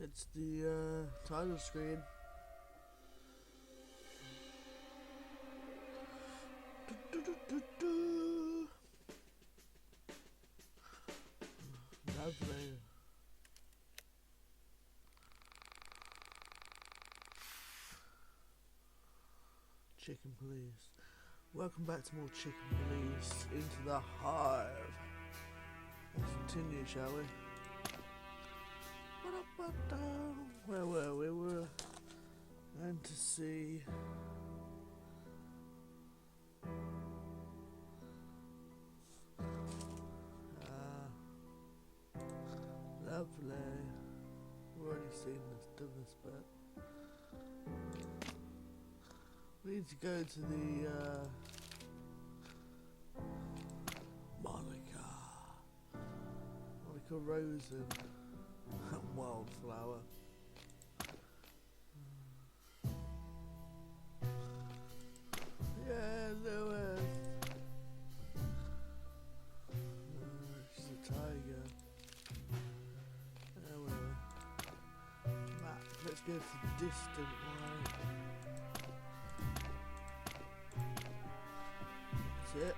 It's the title screen. Lovely. Chicken Police. Welcome back to more Chicken Police into the Hive. Let's continue, shall we? Where were we? We're going to see. Lovely. We've already seen this, done this bit. We need to go to the Monica Rosen Wildflower. Yeah, Lewis. She's a tiger. Map. Let's go to the distant one. That's it.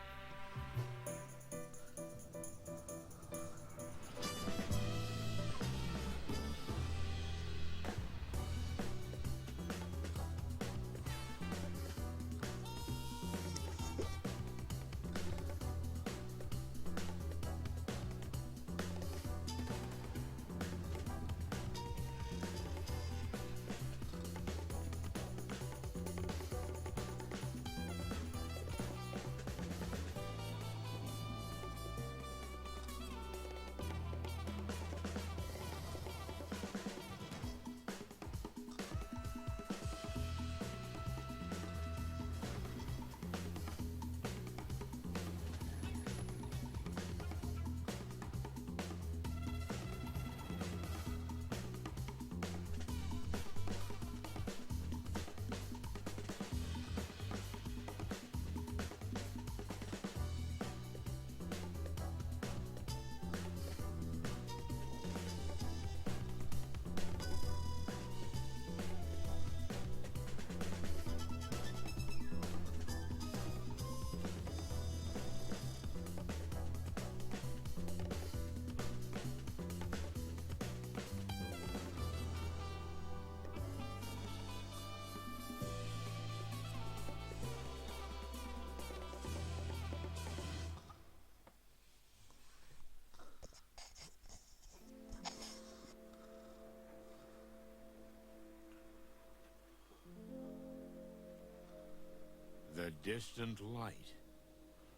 The distant light.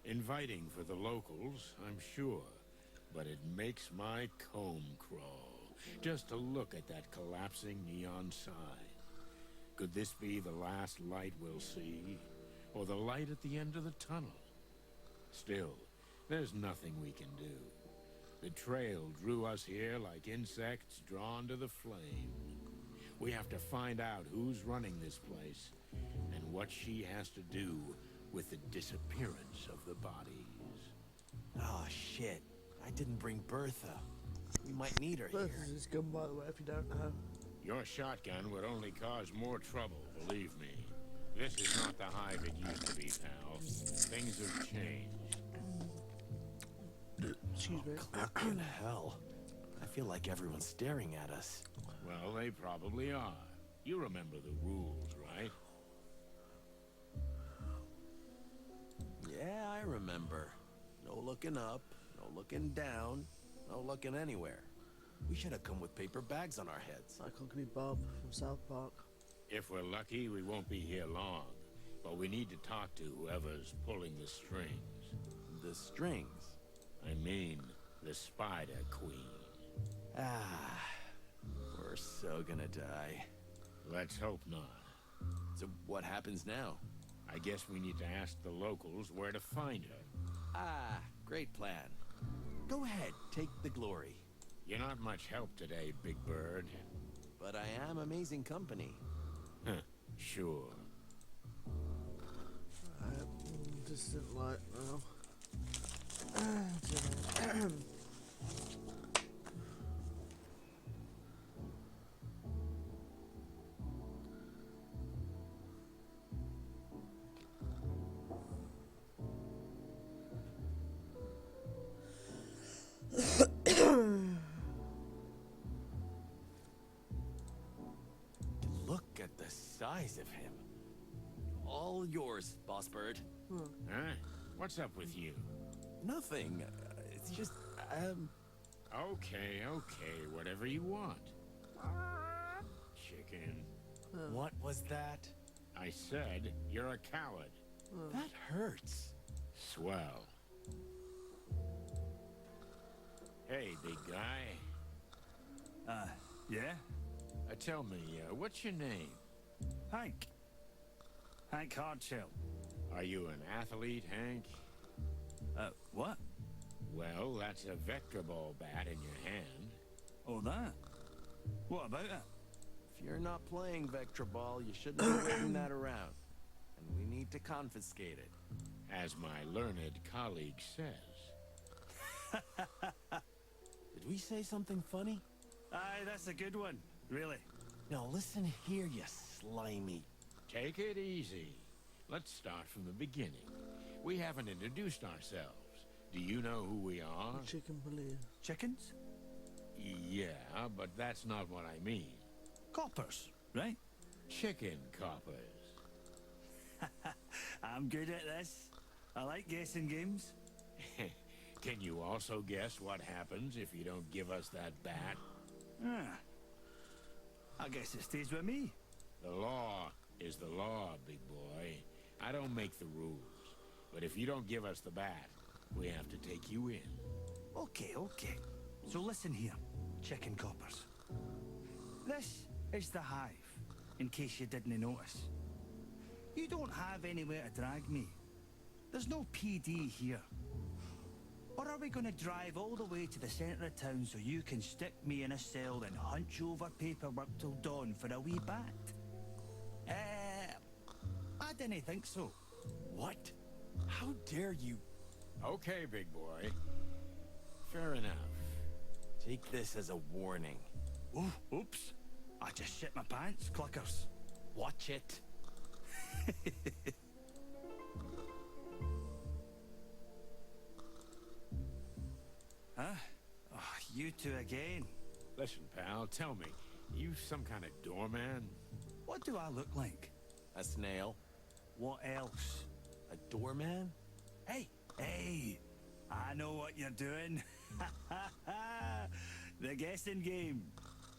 Inviting for the locals, I'm sure. But it makes my comb crawl, just to look at that collapsing neon sign. Could this be the last light we'll see? Or the light at the end of the tunnel? Still, there's nothing we can do. The trail drew us here like insects drawn to the flame. We have to find out who's running this place, and what she has to do with the disappearance of the bodies. Oh, shit. I didn't bring Bertha. We might need her here. Bertha's his gun, by the way, if you don't know. Your shotgun would only cause more trouble, believe me. This is not the Hive it used to be, pal. Things have changed. Excuse me. Fucking hell. I feel like everyone's staring at us. Well, they probably are. You remember the rules, right? Yeah, I remember. No looking up, no looking down, no looking anywhere. We should have come with paper bags on our heads. Like Uncle Bob from South Park. If we're lucky, we won't be here long. But we need to talk to whoever's pulling the strings. The strings? I mean, the Spider Queen. Ah, we're so gonna die. Let's hope not. So what happens now? I guess we need to ask the locals where to find her. Ah, great plan. Go ahead, take the glory. You're not much help today, Big Bird. But I am amazing company. Huh, sure. Distant light now. size of him. All yours, Boss Bird. Huh? What's up with you? Nothing. It's just, Okay, whatever you want. Chicken. What was that? I said you're a coward. That hurts. Swell. Hey, big guy. Yeah? Tell me, what's your name? Hank. Hank Hardshell. Are you an athlete, Hank? What? Well, that's a vector ball bat in your hand. Oh, that? What about it? If you're not playing Vectra Ball, you shouldn't be waving that around. And we need to confiscate it. As my learned colleague says. Did we say something funny? Aye, that's a good one. Really. No, listen here, you slimy. Take it easy. Let's start from the beginning. We haven't introduced ourselves. Do you know who we are? Chicken police. Chickens? Yeah, but that's not what I mean. Coppers, right? Chicken coppers. I'm good at this. I like guessing games. Can you also guess what happens if you don't give us that bat? I guess it stays with me. The law is the law, big boy. I don't make the rules. But if you don't give us the bat, we have to take you in. Okay. So listen here, chicken coppers. This is the Hive, in case you didn't notice. You don't have anywhere to drag me. There's no PD here. Or are we going to drive all the way to the centre of town so you can stick me in a cell and hunch over paperwork till dawn for a wee bat? I didn't think so. What? How dare you? Okay, big boy. Fair enough. Take this as a warning. Oh, oops. I just shit my pants, cluckers. Watch it. Huh? Oh, you two again. Listen, pal, tell me, you some kind of doorman? What do I look like? A snail? What else? A doorman? Hey, I know what you're doing. The guessing game.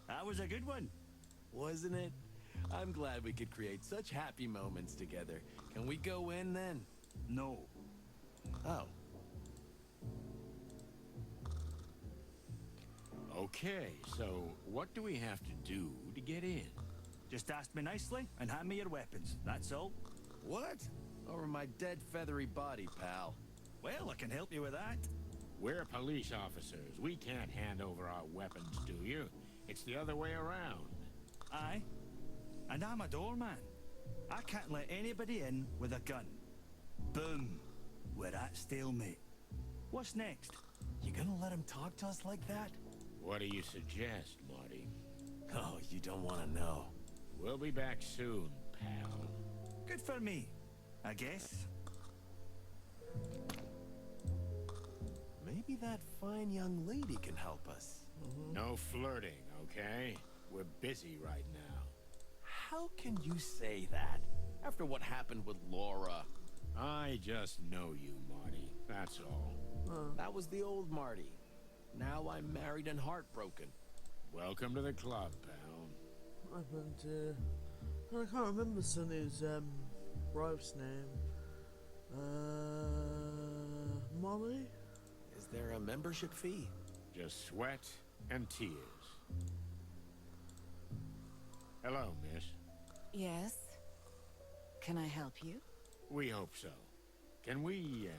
That was a good one. Wasn't it? I'm glad we could create such happy moments together. Can we go in then? No. Oh. Okay, so what do we have to do to get in? Just ask me nicely and hand me your weapons. That's all. What? Over my dead feathery body, pal. Well, I can help you with that. We're police officers. We can't hand over our weapons to you. It's the other way around. Aye. And I'm a doorman. I can't let anybody in with a gun. Boom. We're at stalemate. What's next? You gonna let him talk to us like that? What do you suggest, Marty? Oh, you don't want to know. We'll be back soon, pal. Good for me, I guess. Maybe that fine young lady can help us. No flirting, okay? We're busy right now. How can you say that? After what happened with Laura. I just know you, Marty. That's all. That was the old Marty. Now I'm married and heartbroken. Welcome to the club, pal. What happened to... I can't remember Sonny's wife's name. Molly? Is there a membership fee? Just sweat and tears. Hello, miss. Yes? Can I help you? We hope so. Can we,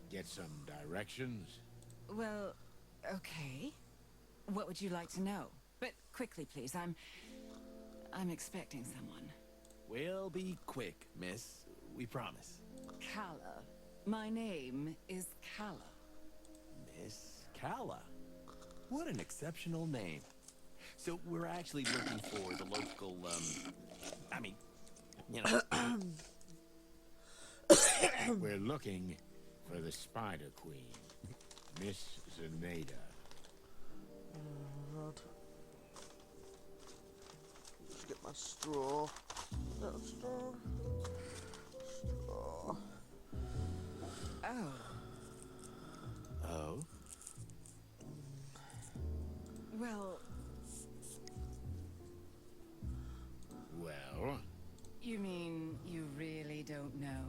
get some directions? Well, okay. What would you like to know? But quickly, please. I'm expecting someone. We'll be quick, miss. We promise. Calla. My name is Calla. Miss Calla. What an exceptional name. So we're actually looking for the local, We're looking for the Spider Queen, Miss Zenaida. God. Let's get my straw. that straw? Straw. Oh, Oh? well, Well, you mean you really don't know?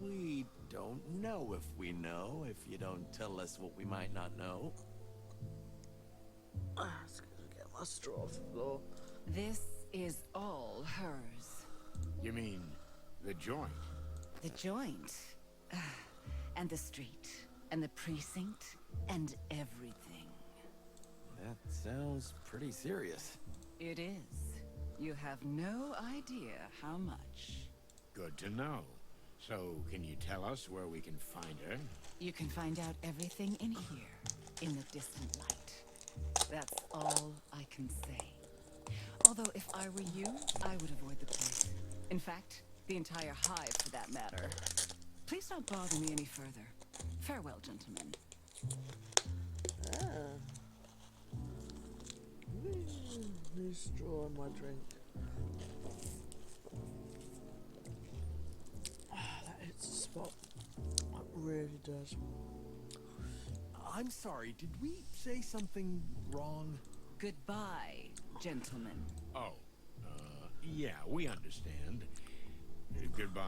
We don't know if we know, if you don't tell us what we might not know. Ah, it's gonna get my straw off the floor. This is all hers. you mean the joint? The joint, and the street, and the precinct, and everything. That sounds pretty serious. It is. You have no idea how much. Good to know. So, can you tell us where we can find her? You can find out everything in here, in the distant light. That's all I can say. Although if I were you, I would avoid the place. In fact, the entire Hive for that matter. Please don't bother me any further. Farewell, gentlemen. Ah. There's straw in my drink. Ah, that hits the spot. It really does. I'm sorry, did we say something wrong? Goodbye, gentlemen. Oh, yeah, we understand. Goodbye.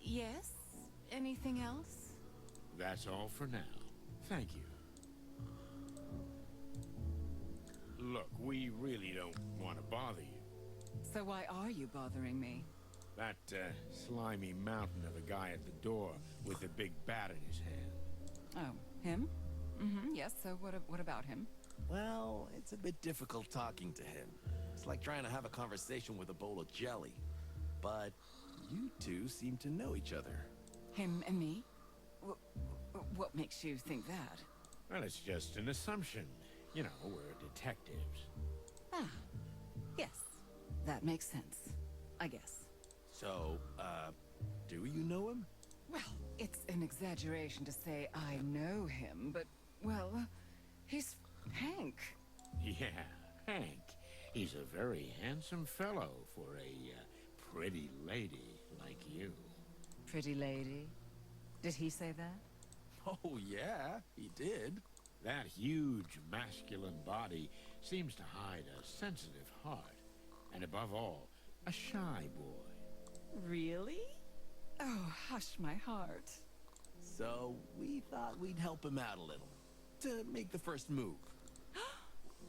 Yes? Anything else? That's all for now. Thank you. Look, we really don't want to bother you. So why are you bothering me? That slimy mountain of a guy at the door with the big bat in his hand. Oh, him? Yes, so what about him? Well, it's a bit difficult talking to him. It's like trying to have a conversation with a bowl of jelly. But you two seem to know each other. Him and me? What makes you think that? Well, it's just an assumption. You know, we're detectives. Ah, yes. That makes sense, I guess. So, do you know him? Well, it's an exaggeration to say I know him, but, well, he's Hank. Yeah, Hank. He's a very handsome fellow for a pretty lady like you. Pretty lady. Did he say that? Oh, yeah, he did. That huge masculine body seems to hide a sensitive heart. And above all, a shy boy. Really? Oh, hush my heart. So, we thought we'd help him out a little. To make the first move.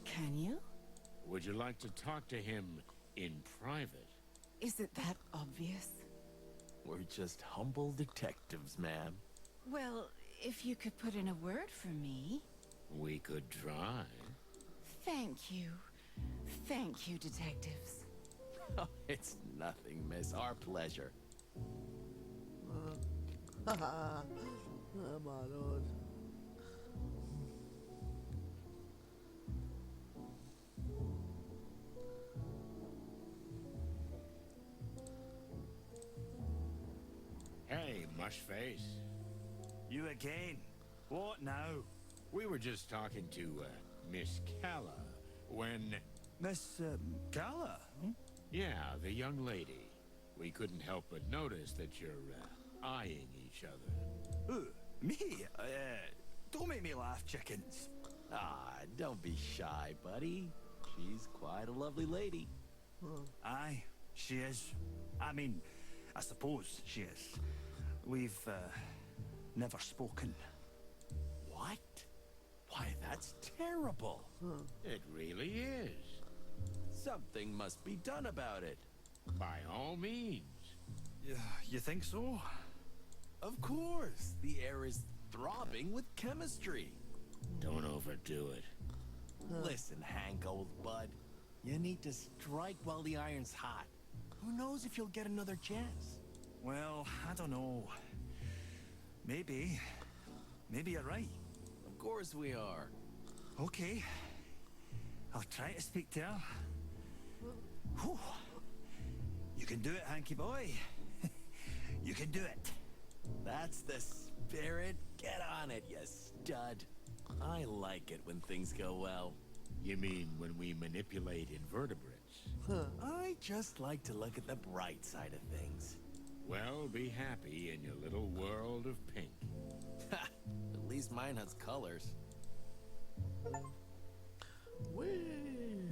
Can you? Would you like to talk to him in private? Is it that obvious? We're just humble detectives, ma'am. Well, if you could put in a word for me. We could try. Thank you. Thank you, detectives. It's nothing, miss. Our pleasure. Oh my lord. Hey, Mushface. You again? What now? We were just talking to, Miss Calla when... Miss, Gala? Yeah, the young lady. We couldn't help but notice that you're, eyeing each other. Who? Me? Don't make me laugh, chickens. Ah, don't be shy, buddy. She's quite a lovely lady. Aye, she is. I mean, I suppose she is. We've, never spoken. What? Why, that's terrible. It really is. Something must be done about it. By all means. You think so? Of course. The air is throbbing with chemistry. Don't overdo it. Listen, Hank, old bud. You need to strike while the iron's hot. Who knows if you'll get another chance? Well, I don't know. Maybe. Maybe you're right. Of course we are. Okay. I'll try to speak to her. Whew. You can do it, Hanky boy. You can do it. That's the spirit. Get on it, you stud. I like it when things go well. You mean when we manipulate invertebrates? I just like to look at the bright side of things. Well, be happy in your little world of pink. Ha! At least mine has colors. Whee!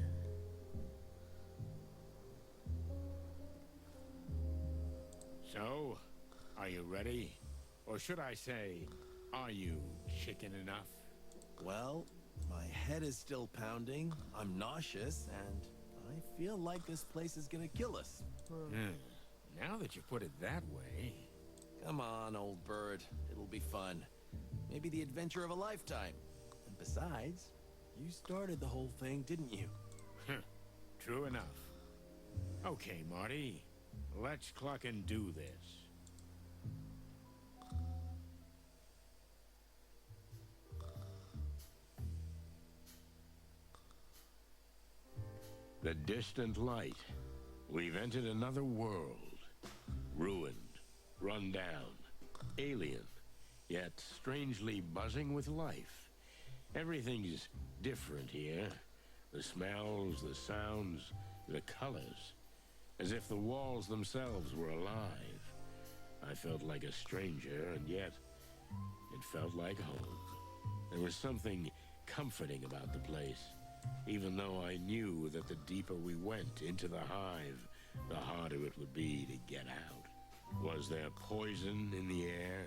So, are you ready? Or should I say, are you chicken enough? Well, my head is still pounding, I'm nauseous, and I feel like this place is gonna kill us. Now that you put it that way... Come on, old bird. It'll be fun. Maybe the adventure of a lifetime. And besides, you started the whole thing, didn't you? True enough. Okay, Marty. Let's cluck and do this. The distant light. We've entered another world. Ruined, run down, alien, yet strangely buzzing with life. Everything's different here. The smells, the sounds, the colors. As if the walls themselves were alive. I felt like a stranger, and yet it felt like home. There was something comforting about the place, even though I knew that the deeper we went into the Hive, the harder it would be to get out. Was there poison in the air?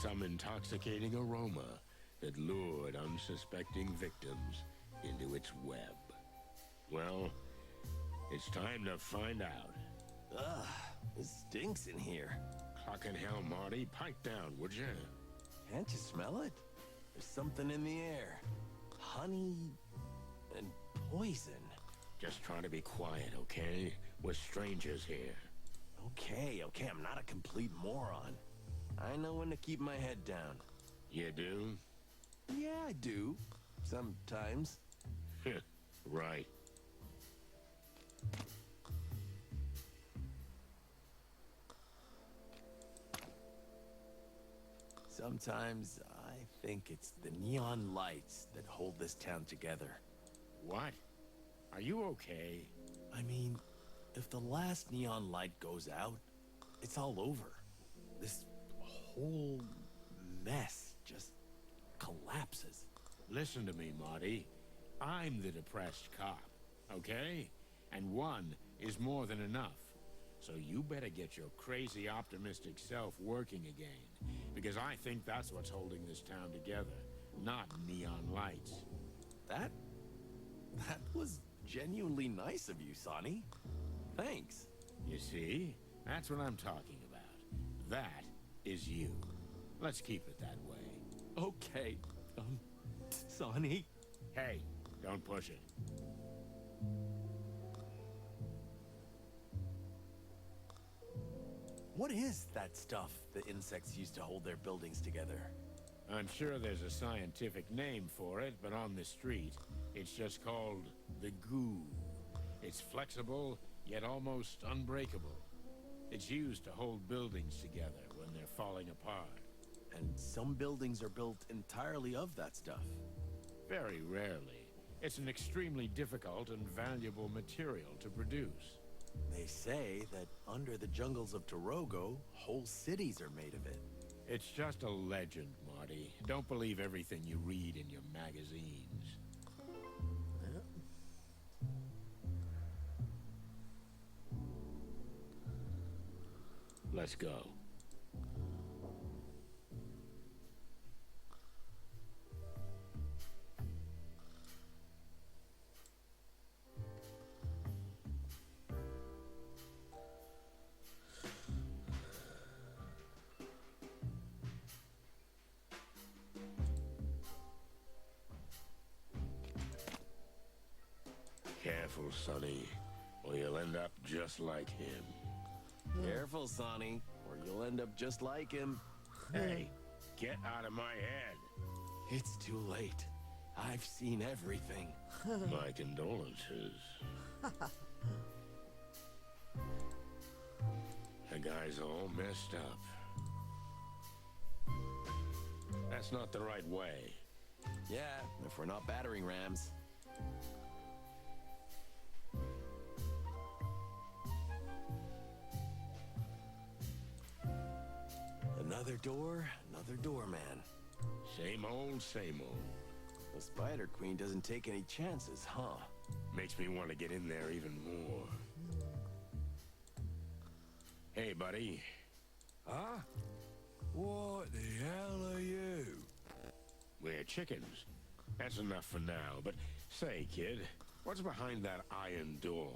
Some intoxicating aroma that lured unsuspecting victims into its web? Well, it's time to find out. Ugh, it stinks in here. Fucking hell, Marty. Pipe down, would you? Can't you smell it? There's something in the air. Honey and poison. Just try to be quiet, okay? We're strangers here. Okay, I'm not a complete moron. I know when to keep my head down. You do? Yeah, I do. Sometimes. Right. Sometimes I think it's the neon lights that hold this town together. What? Are you okay? I mean, if the last neon light goes out, it's all over. This whole mess just collapses. Listen to me, Marty. I'm the depressed cop, okay? And one is more than enough. So you better get your crazy optimistic self working again. Because I think that's what's holding this town together, not neon lights. That was genuinely nice of you, Sonny. Thanks. You see? That's what I'm talking about. That is you. Let's keep it that way. Okay, Sonny. Hey, don't push it. What is that stuff the insects use to hold their buildings together? I'm sure there's a scientific name for it, but on the street, it's just called the goo. It's flexible, yet almost unbreakable. It's used to hold buildings together when they're falling apart. And some buildings are built entirely of that stuff. Very rarely. It's an extremely difficult and valuable material to produce. They say that under the jungles of Torogo, whole cities are made of it. It's just a legend, Marty. Don't believe everything you read in your magazines. Yeah. Let's go. Careful, Sonny, or you'll end up just like him. Careful, Sonny, or you'll end up just like him. Hey, get out of my head. It's too late. I've seen everything. My condolences. The guy's all messed up. That's not the right way. Yeah, if we're not battering rams. Another doorman. Same old, same old. The Spider Queen doesn't take any chances, huh? Makes me want to get in there even more. Hey, buddy. Huh? What the hell are you? We're chickens. That's enough for now, but say, kid, what's behind that iron door?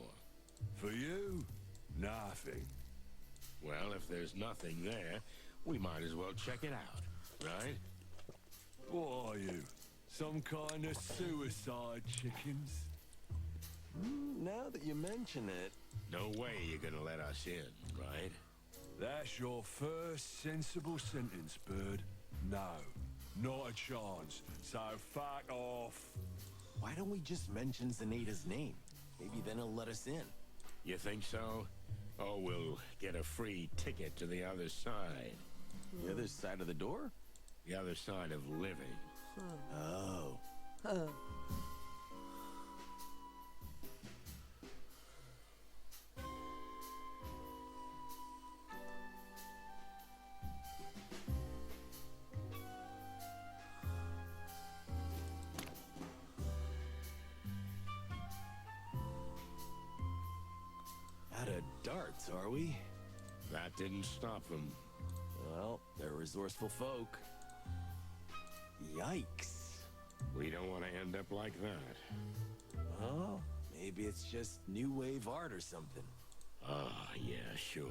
For you? Nothing. Well, if there's nothing there, we might as well check it out, right? What are you? Some kind of suicide chickens? Now that you mention it... No way you're gonna let us in, right? That's your first sensible sentence, Bird. No, not a chance. So fuck off. Why don't we just mention Zenaita's name? Maybe then he'll let us in. You think so? Oh, we'll get a free ticket to the other side. The other side of the door? The other side of living. Oh. Out of darts, are we? That didn't stop them. Well, they're resourceful folk. Yikes. We don't want to end up like that. Oh, maybe it's just new wave art or something. Ah, yeah, sure.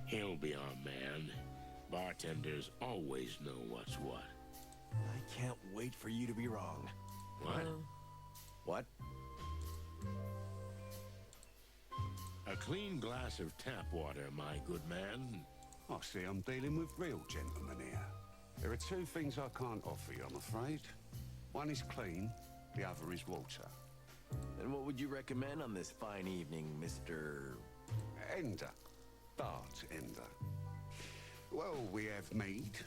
He'll be our man. Bartenders always know what's what. I can't wait for you to be wrong. What? What? A clean glass of tap water, my good man. I see I'm dealing with real gentlemen here. There are two things I can't offer you, I'm afraid. One is clean, the other is water. And what would you recommend on this fine evening, Mr... Ender. Bart Ender. Well, we have mead,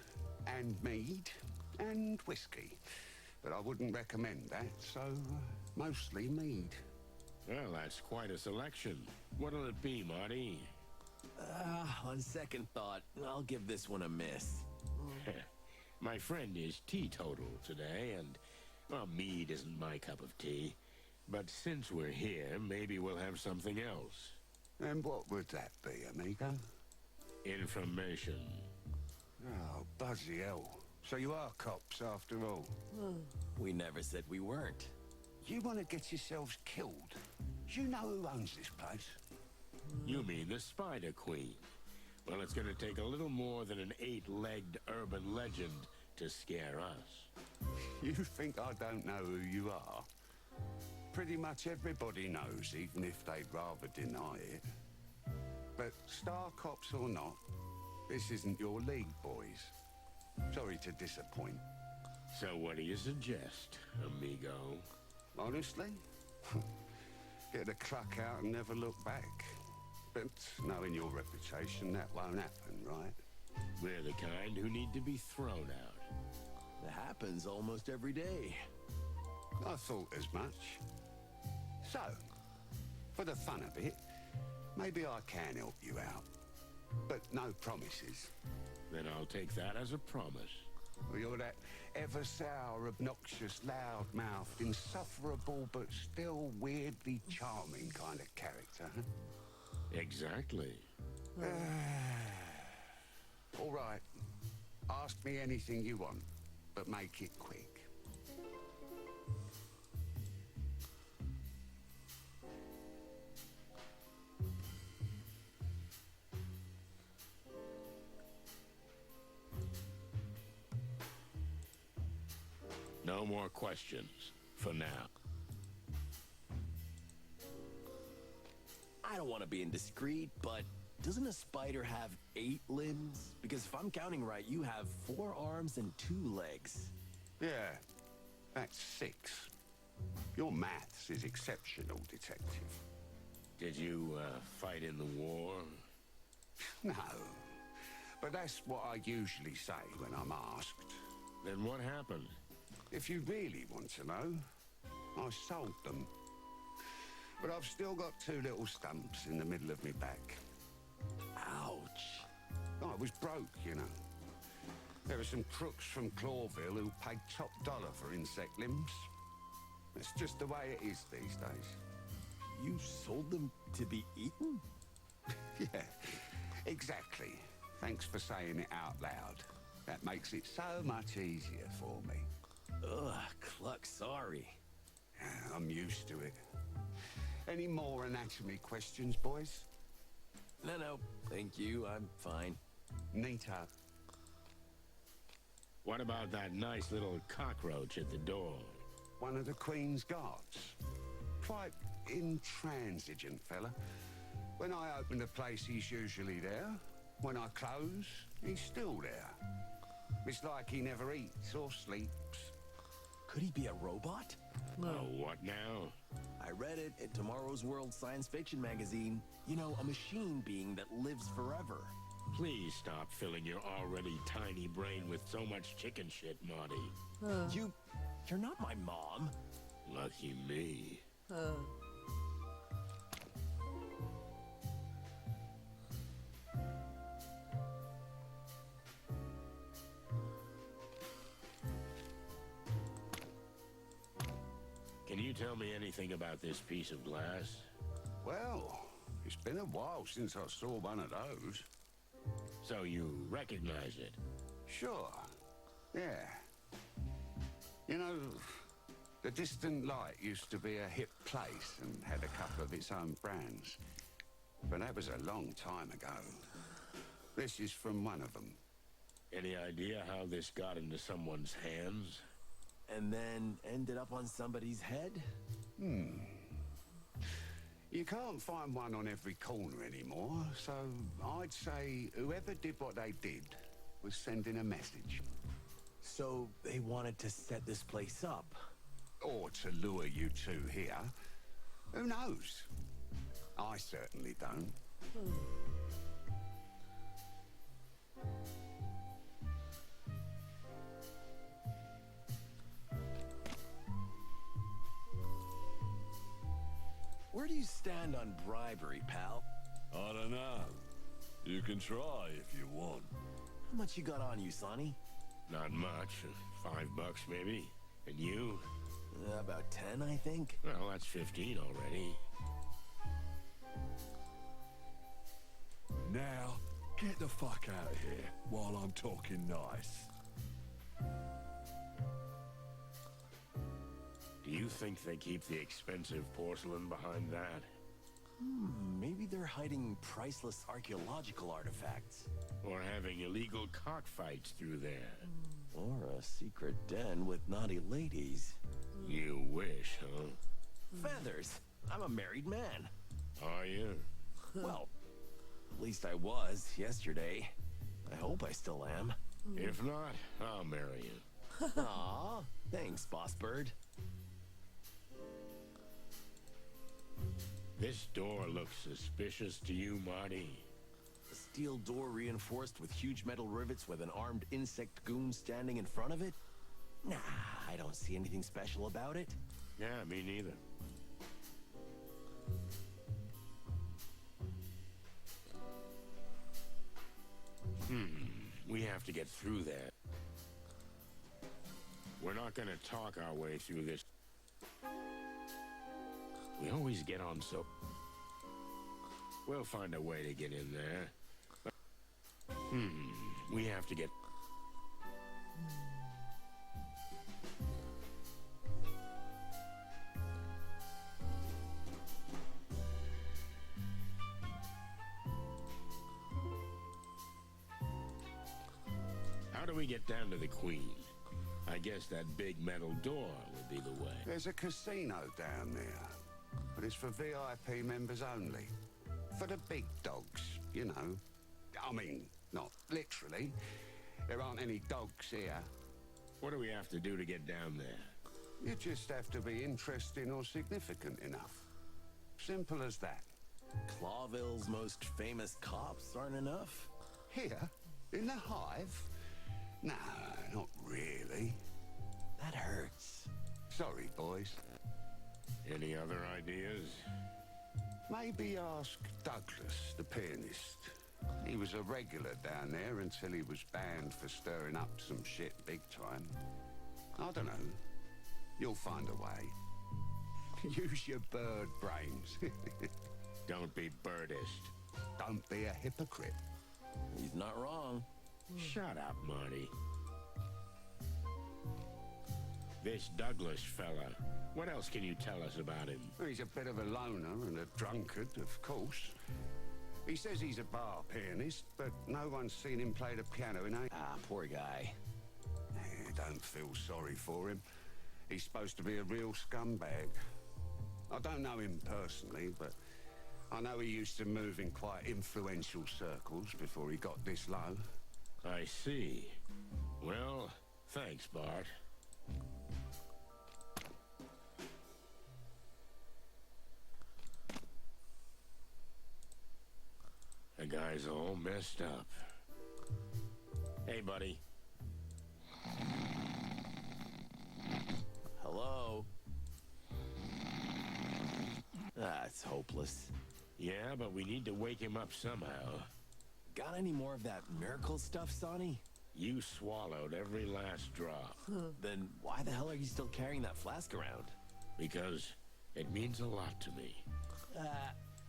and whiskey. But I wouldn't recommend that, so mostly mead. Well, that's quite a selection. What'll it be, Marty? On second thought, I'll give this one a miss. My friend is teetotal today, and, well, mead isn't my cup of tea. But since we're here, maybe we'll have something else. And what would that be, amigo? Information. Oh, bloody hell. So you are cops after all? We never said we weren't. You want to get yourselves killed? You know who owns this place? You mean the Spider Queen? Well, it's gonna take a little more than an 8-legged urban legend to scare us. You think I don't know who you are? Pretty much everybody knows, even if they'd rather deny it. But star cops or not, this isn't your league, boys. Sorry to disappoint. So what do you suggest, amigo? Honestly? Get the cluck out and never look back. But knowing your reputation, that won't happen, right? We're the kind who need to be thrown out. It happens almost every day. I thought as much. So, for the fun of it, maybe I can help you out. But no promises. Then I'll take that as a promise. Well, you're that ever-sour, obnoxious, loud-mouthed, insufferable, but still weirdly charming kind of character, huh? Exactly. All right. Ask me anything you want, but make it quick. No more questions, for now. I don't want to be indiscreet, but doesn't a spider have 8 limbs? Because if I'm counting right, you have 4 arms and 2 legs. Yeah, that's 6. Your maths is exceptional, Detective. Did you, fight in the war? No, but that's what I usually say when I'm asked. Then what happened? If you really want to know, I sold them. But I've still got 2 little stumps in the middle of my back. Ouch. I was broke, you know. There were some crooks from Clawville who paid top dollar for insect limbs. It's just the way it is these days. You sold them to be eaten? Yeah, exactly. Thanks for saying it out loud. That makes it so much easier for me. Ugh, Cluck, sorry. I'm used to it. Any more anatomy questions, boys? No, thank you. I'm fine. Neato. What about that nice little cockroach at the door? One of the Queen's guards. Quite intransigent fella. When I open the place, he's usually there. When I close, he's still there. It's like he never eats or sleeps. Could he be a robot? Oh, what now? I read it in Tomorrow's World science fiction magazine. You know, a machine being that lives forever. Please stop filling your already tiny brain with so much chicken shit, Marty. You're not my mom. Lucky me. Can you tell me anything about this piece of glass? Well, it's been a while since I saw one of those. So you recognize it? Sure. Yeah. You know, the Distant Light used to be a hip place and had a couple of its own brands. But that was a long time ago. This is from one of them. Any idea how this got into someone's hands? And then ended up on somebody's head? You can't find one on every corner anymore, so I'd say whoever did what they did was sending a message. So they wanted to set this place up. Or to lure you two here. Who knows? I certainly don't. Where do you stand on bribery, pal? I don't know. You can try if you want. How much you got on you, Sonny? Not much. $5 maybe. And you? About 10, I think. Well, that's 15 already. Now, get the fuck out of here while I'm talking nice. Do you think they keep the expensive porcelain behind that? Maybe they're hiding priceless archaeological artifacts. Or having illegal cockfights through there? Or a secret den with naughty ladies. You wish, huh? Feathers! I'm a married man. Are you? Well, at least I was yesterday. I hope I still am. If not, I'll marry you. Aw, thanks, Boss Bird. This door looks suspicious to you, Marty. A steel door reinforced with huge metal rivets with an armed insect goon standing in front of it? Nah, I don't see anything special about it. Yeah, me neither. We have to get through that. We're not gonna talk our way through this. We always get on so... We'll find a way to get in there. We have to get... How do we get down to the Queen? I guess that big metal door would be the way. There's a casino down there, but it's for VIP members only. For the big dogs, you know. I mean, not literally. There aren't any dogs here. What do we have to do to get down there? You just have to be interesting or significant enough. Simple as that. Clawville's most famous cops aren't enough? Here? In the Hive? No, not really. That hurts. Sorry, boys. Any other ideas? Maybe ask Douglas, the pianist. He was a regular down there until he was banned for stirring up some shit big time. I don't know. You'll find a way. Use your bird brains. Don't be birdist. Don't be a hypocrite. He's not wrong. Shut up, Marty. This Douglas fella, what else can you tell us about him? He's a bit of a loner and a drunkard, of course. He says he's a bar pianist, but no one's seen him play the piano in Ah, poor guy. Don't feel sorry for him. He's supposed to be a real scumbag. I don't know him personally, but I know he used to move in quite influential circles before he got this low. I see. Well, thanks, Bart. The guy's all messed up. Hey, buddy. Hello? Ah, it's hopeless. Yeah, but we need to wake him up somehow. Got any more of that miracle stuff, Sonny? You swallowed every last drop. Then why the hell are you still carrying that flask around? Because it means a lot to me.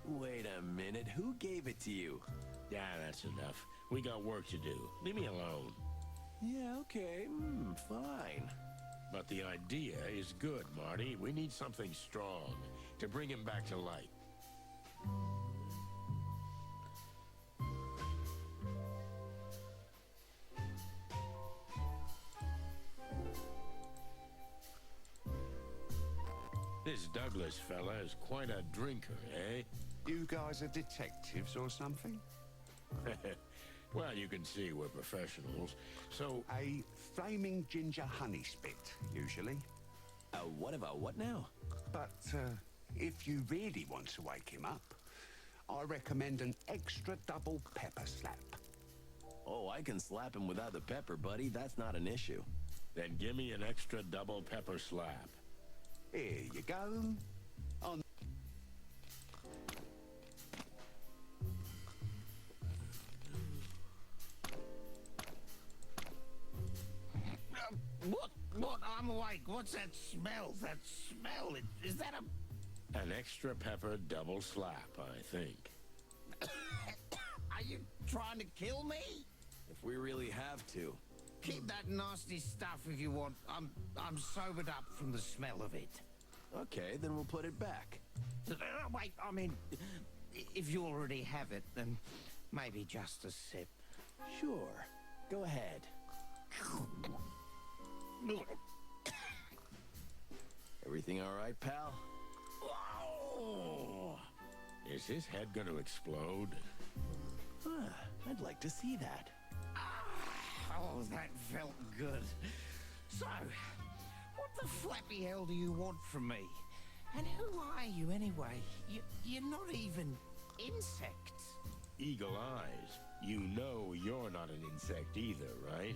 Wait a minute. Who gave it to you? Yeah, that's enough. We got work to do. Leave me alone. Yeah, okay. Fine. But the idea is good, Marty. We need something strong to bring him back to life. This Douglas fella is quite a drinker, eh? You guys are detectives or something? Well, you can see we're professionals. So, A flaming ginger honey spit, usually. What about what now? But if you really want to wake him up, I recommend an extra double pepper slap. Oh, I can slap him without the pepper, buddy. That's not an issue. then give me an extra double pepper slap. Here you go. On. What? I'm awake. What's that smell? That smell? Is that a... An extra pepper double slap, I think. Are you trying to kill me? If we really have to. Keep that nasty stuff if you want. I'm sobered up from the smell of it. Okay, then we'll put it back. Wait, I mean, if you already have it, then maybe just a sip. Sure. Go ahead. Everything all right, pal? Oh. Is his head going to explode? Huh, I'd like to see that. Oh, that felt good. So, what the flappy hell do you want from me? And who are you anyway? You're not even insects. Eagle eyes. You know you're not an insect either, right?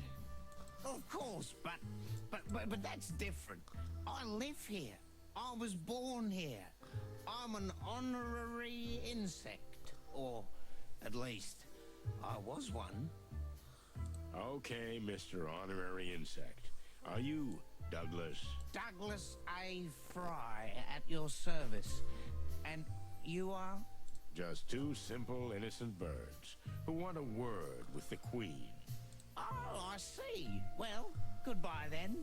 Of course, but that's different. I live here. I was born here. I'm an honorary insect. Or, at least, I was one. Okay, Mr. Honorary Insect. Are you Douglas? Douglas A. Fry, at your service. And you are? Just two simple, innocent birds who want a word with the Queen. Oh, I see. Well, goodbye then.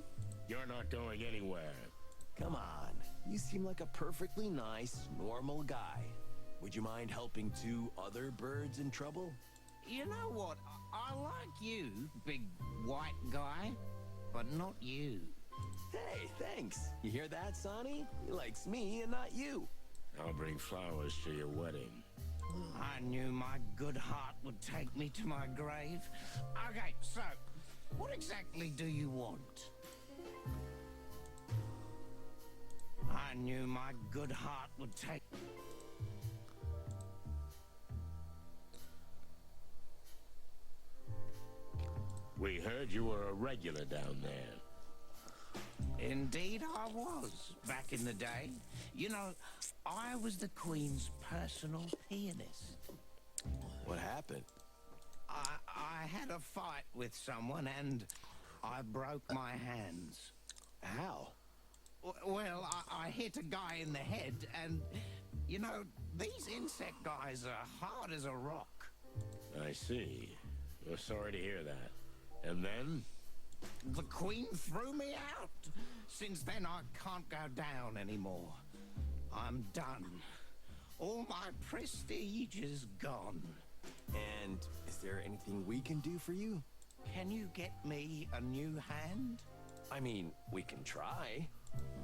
You're not going anywhere. Come on. You seem like a perfectly nice, normal guy. Would you mind helping two other birds in trouble? You know what? I like you, big white guy. but not you. Hey, thanks. You hear that, Sonny? He likes me and not you. I'll bring flowers to your wedding. I knew my good heart would take me to my grave. Okay, so, what exactly do you want? I knew my good heart would take... We heard you were a regular down there. Indeed I was, back in the day. You know, I was the Queen's personal pianist. What happened? I had a fight with someone and I broke my hands. How? Well, I hit a guy in the head and, you know, these insect guys are hard as a rock. I see. We're sorry to hear that. And then? The Queen threw me out. Since then, I can't go down anymore. I'm done. All my prestige is gone. And is there anything we can do for you? Can you get me a new hand? I mean, we can try.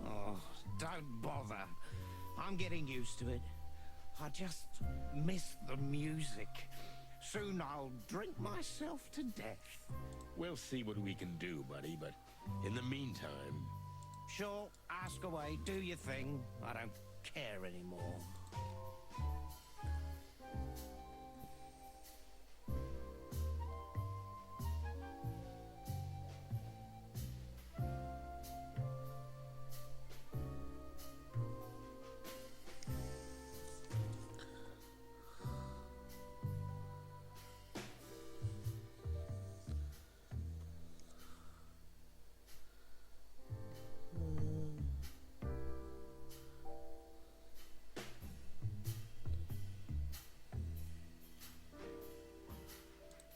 Oh, don't bother. I'm getting used to it. I just miss the music. Soon I'll drink myself to death. We'll see what we can do, buddy, but in the meantime... Sure, ask away, do your thing. I don't care anymore.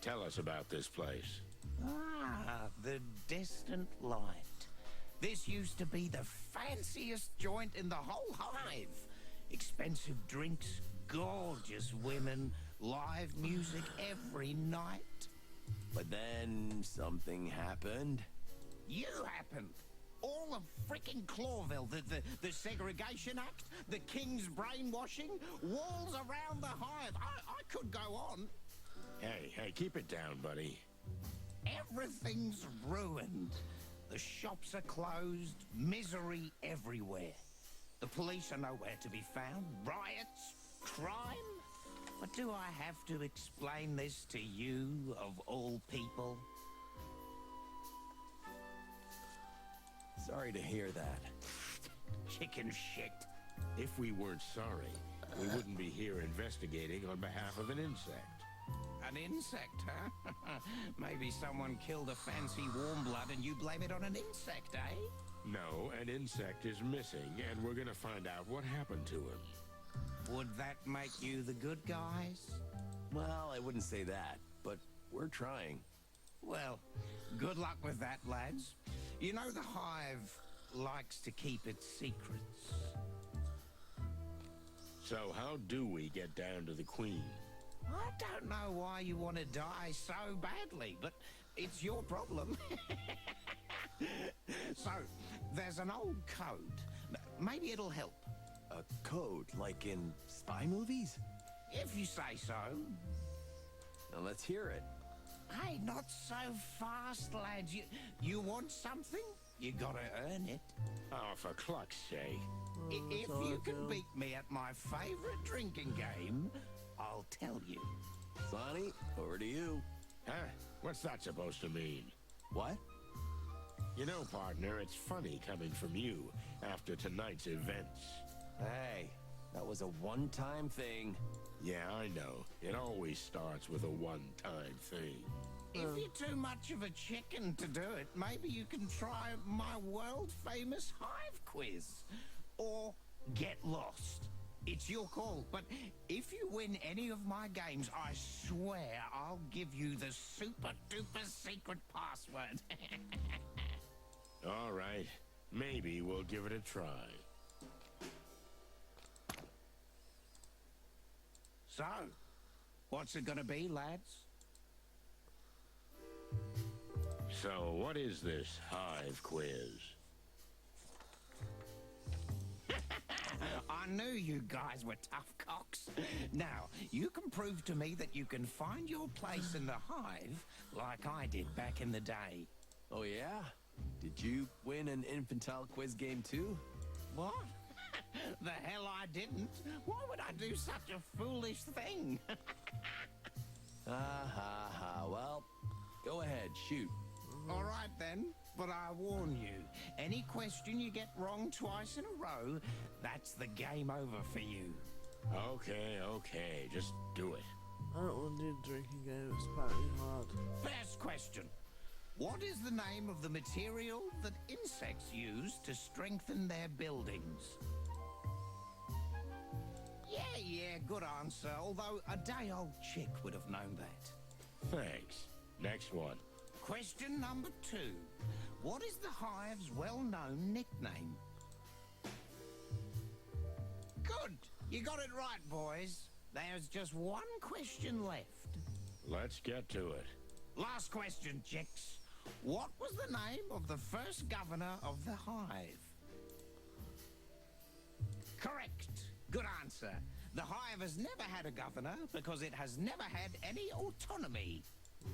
Tell us about this place. Ah, the distant light. This used to be the fanciest joint in the whole Hive. Expensive drinks, gorgeous women, live music every night. But then something happened. You happened. All of frickin' Clawville, the Segregation Act, the King's brainwashing, walls around the Hive. I could go on. Hey, keep it down, buddy. Everything's ruined. The shops are closed, misery everywhere. The police are nowhere to be found, riots, crime. But do I have to explain this to you, of all people? Sorry to hear that. Chicken shit. If we weren't sorry, we wouldn't be here investigating on behalf of an insect. An insect, huh? Maybe someone killed a fancy warm blood and you blame it on an insect, eh? No, an insect is missing, and we're gonna find out what happened to him. Would that make you the good guys? Well, I wouldn't say that, but we're trying. Well, good luck with that, lads. You know the Hive likes to keep its secrets. So how do we get down to the Queen? I don't know why you want to die so badly, but it's your problem. So, there's an old code. Maybe it'll help. A code, like in spy movies? If you say so. Now let's hear it. Hey, not so fast, lads. You want something? You gotta earn it. Oh, for cluck's sake. If you can beat me at my favorite drinking game, I'll tell you. Sonny, over to you. Huh? What's that supposed to mean? What? You know, partner, it's funny coming from you after tonight's events. Hey, that was a one-time thing. Yeah, I know. It always starts with a one-time thing. If you're too much of a chicken to do it, maybe you can try my world-famous Hive quiz. Or get lost. It's your call, but if you win any of my games, I swear I'll give you the super-duper secret password. All right. Maybe we'll give it a try. So, what's it gonna be, lads? So, what is this Hive quiz? I knew you guys were tough cocks. Now, you can prove to me that you can find your place in the Hive like I did back in the day. Oh, yeah? Did you win an infantile quiz game too? What? The hell I didn't. Why would I do such a foolish thing? Well, go ahead, shoot. All right then, but I warn you, any question you get wrong twice in a row, that's the game over for you. Okay, just do it. I don't want to do a drinking game, it's apparently hard. First question. What is the name of the material that insects use to strengthen their buildings? Yeah, good answer, although a day-old chick would have known that. Thanks. Next one. Question number 2. What is the Hive's well-known nickname? Good. You got it right, boys. There's just one question left. Let's get to it. Last question, chicks. What was the name of the first governor of the Hive? Correct. Good answer. The Hive has never had a governor because it has never had any autonomy.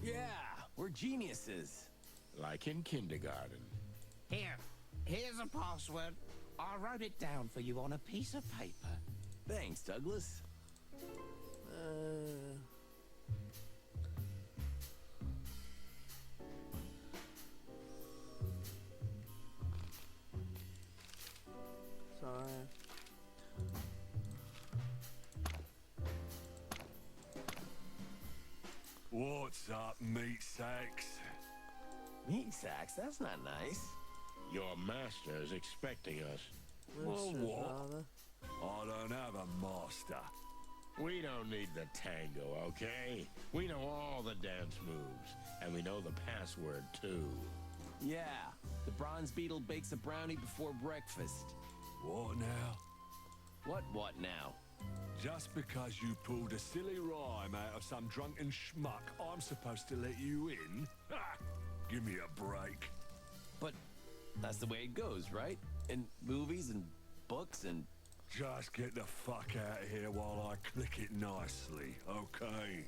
Yeah, we're geniuses. Like in kindergarten. Here's a password. I wrote it down for you on a piece of paper. Thanks, Douglas. Sorry. What's up, meat sacks? Meat sacks? That's not nice. Your master is expecting us. Well, Mistress, what? rather. I don't have a master. We don't need the tango, okay? We know all the dance moves, and we know the password, too. Yeah, the bronze beetle bakes a brownie before breakfast. What now? What now? Just because you pulled a silly rhyme out of some drunken schmuck, I'm supposed to let you in? Ha! Give me a break. But that's the way it goes, right? In movies and books and... Just get the fuck out of here while I click it nicely, okay?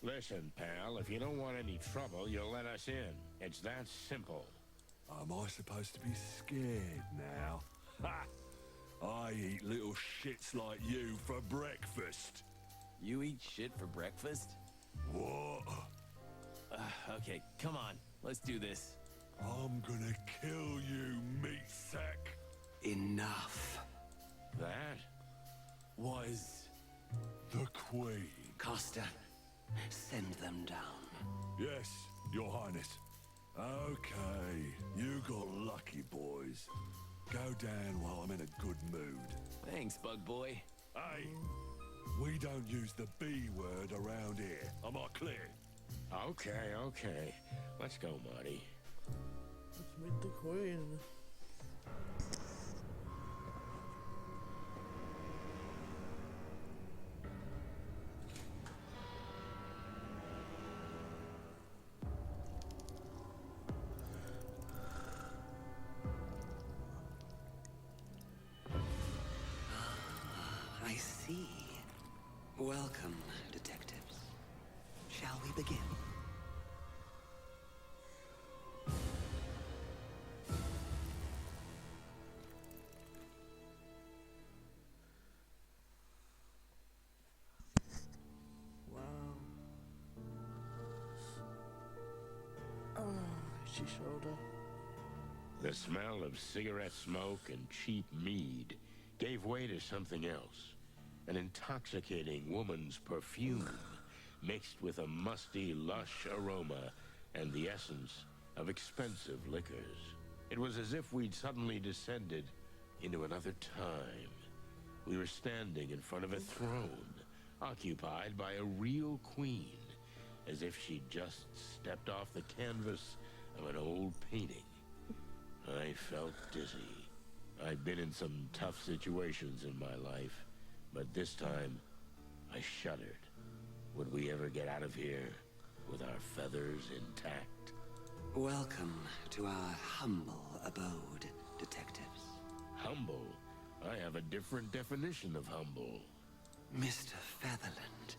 Listen, pal, if you don't want any trouble, you'll let us in. It's that simple. Am I supposed to be scared now? Ha! I eat little shits like you for breakfast. You eat shit for breakfast? What? Okay, come on. Let's do this. I'm gonna kill you, meat sack. Enough. That? Was... The Queen. Costa, send them down. Yes, Your Highness. Okay, you got lucky, boys. Go down while I'm in a good mood. Thanks, bug boy. Hey, we don't use the B word around here. Am I clear? Okay. Let's go, Marty. Let's meet the Queen. I see. Welcome, detectives. Shall we begin? Wow. Oh, itchy shoulder. The smell of cigarette smoke and cheap mead gave way to something else. An intoxicating woman's perfume mixed with a musty, lush aroma and the essence of expensive liquors. It was as if we'd suddenly descended into another time. We were standing in front of a throne, occupied by a real queen, as if she'd just stepped off the canvas of an old painting. I felt dizzy. I'd been in some tough situations in my life, but this time, I shuddered. Would we ever get out of here with our feathers intact? Welcome to our humble abode, detectives. Humble? I have a different definition of humble. Mr. Featherland,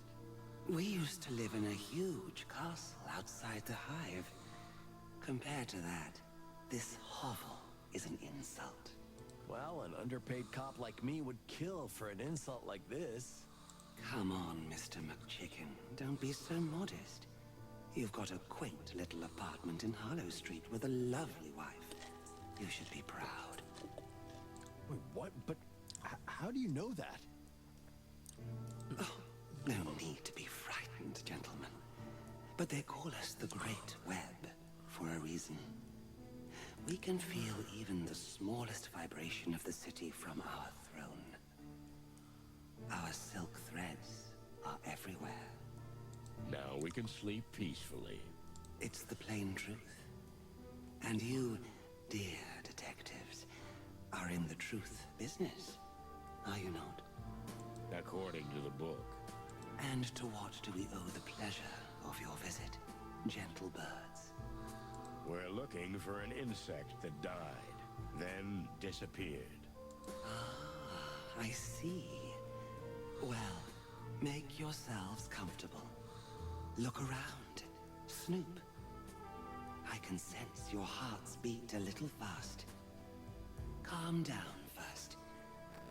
we used to live in a huge castle outside the Hive. Compared to that, this hovel is an insult. Well, an underpaid cop like me would kill for an insult like this. Come on, Mr. McChicken. Don't be so modest. You've got a quaint little apartment in Hollow Street with a lovely wife. You should be proud. Wait, what? But how do you know that? Oh, no need to be frightened, gentlemen. But they call us the Great Web for a reason. We can feel even the smallest vibration of the city from our throne. Our silk threads are everywhere. Now we can sleep peacefully. It's the plain truth. And you, dear detectives, are in the truth business, are you not? According to the book. And to what do we owe the pleasure of your visit, gentle birds? We're looking for an insect that died, then disappeared. Ah, I see. Well, make yourselves comfortable. Look around. Snoop. I can sense your hearts beat a little fast. Calm down first,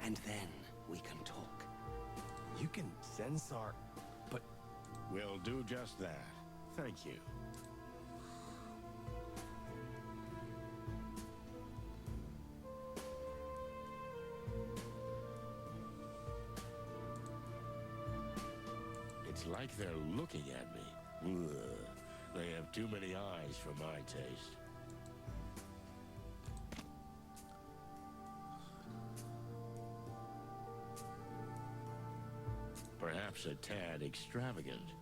and then we can talk. You can sense our... But... We'll do just that. Thank you. It's like they're looking at me. Ugh. They have too many eyes for my taste. Perhaps a tad extravagant.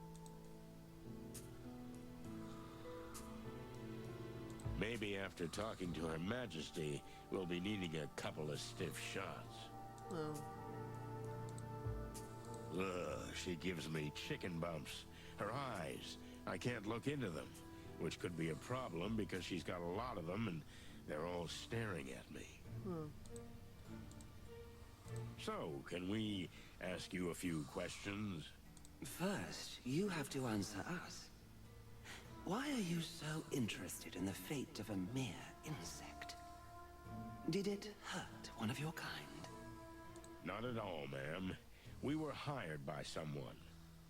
Maybe after talking to Her Majesty, we'll be needing a couple of stiff shots. Well, Ugh, she gives me chicken bumps. Her eyes, I can't look into them, which could be a problem because she's got a lot of them and they're all staring at me. So, can we ask you a few questions? First, you have to answer us. Why are you so interested in the fate of a mere insect? Did it hurt one of your kind? Not at all, ma'am. We were hired by someone.